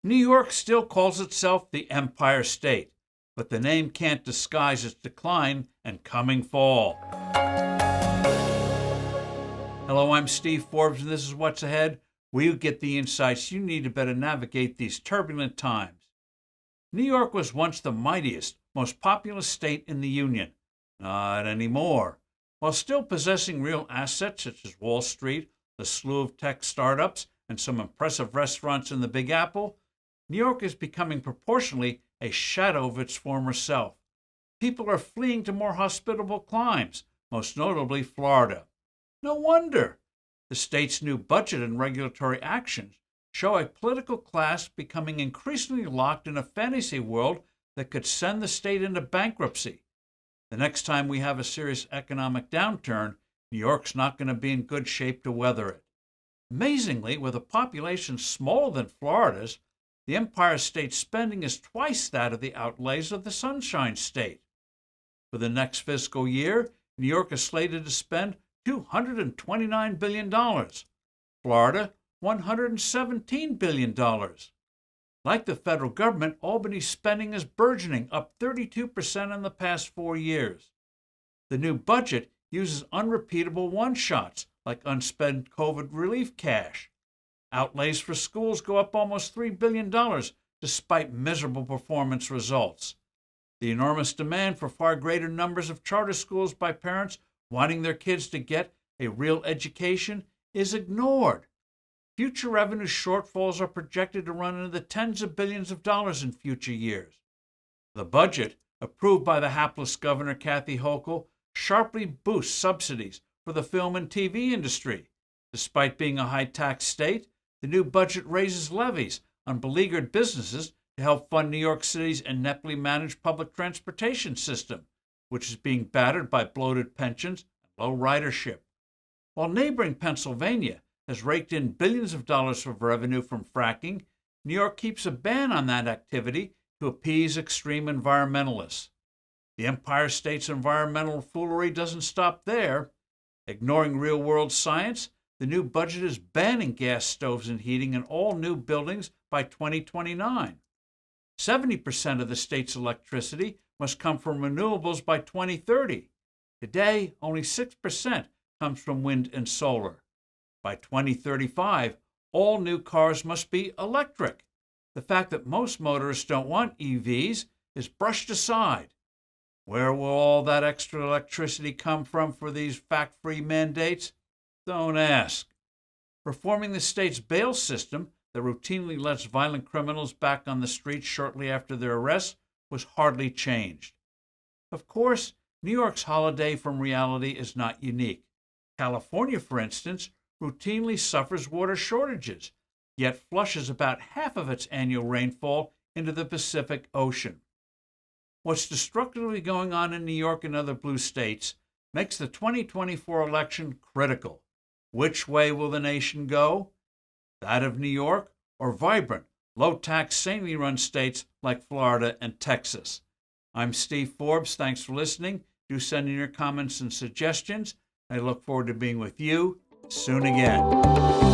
New York still calls itself the Empire State, but the name can't disguise its decline and coming fall. Hello, I'm Steve Forbes, and this is What's Ahead, where you get the insights you need to better navigate these turbulent times. New York was once the mightiest, most populous state in the Union. Not anymore. While still possessing real assets such as Wall Street, the slew of tech startups, and some impressive restaurants in the Big Apple, New York is becoming proportionally a shadow of its former self. People are fleeing to more hospitable climes, most notably Florida. No wonder. The state's new budget and regulatory actions show a political class becoming increasingly locked in a fantasy world that could send the state into bankruptcy. The next time we have a serious economic downturn, New York's not going to be in good shape to weather it. Amazingly, with a population smaller than Florida's, the Empire State's spending is twice that of the outlays of the Sunshine State. For the next fiscal year, New York is slated to spend $229 billion. Florida, $117 billion. Like the federal government, Albany's spending is burgeoning, up 32% in the past 4 years. The new budget uses unrepeatable one-shots, like unspent COVID relief cash. Outlays for schools go up almost $3 billion, despite miserable performance results. The enormous demand for far greater numbers of charter schools by parents wanting their kids to get a real education is ignored. Future revenue shortfalls are projected to run into the tens of billions of dollars in future years. The budget, approved by the hapless Governor Kathy Hochul, sharply boosts subsidies for the film and TV industry. Despite being a high-tax state, the new budget raises levies on beleaguered businesses to help fund New York City's ineptly managed public transportation system, which is being battered by bloated pensions and low ridership. While neighboring Pennsylvania has raked in billions of dollars of revenue from fracking, New York keeps a ban on that activity to appease extreme environmentalists. The Empire State's environmental foolery doesn't stop there. Ignoring real-world science, the new budget is banning gas stoves and heating in all new buildings by 2029. 70% of the state's electricity must come from renewables by 2030. Today, only 6% comes from wind and solar. By 2035, all new cars must be electric. The fact that most motorists don't want EVs is brushed aside. Where will all that extra electricity come from for these fact-free mandates? Don't ask. Reforming the state's bail system that routinely lets violent criminals back on the streets shortly after their arrest was hardly changed. Of course, New York's holiday from reality is not unique. California, for instance, routinely suffers water shortages, yet flushes about half of its annual rainfall into the Pacific Ocean. What's destructively going on in New York and other blue states makes the 2024 election critical. Which way will the nation go? That of New York or vibrant, low-tax, sanely run states like Florida and Texas? I'm Steve Forbes. Thanks for listening. Do send in your comments and suggestions. I look forward to being with you soon again.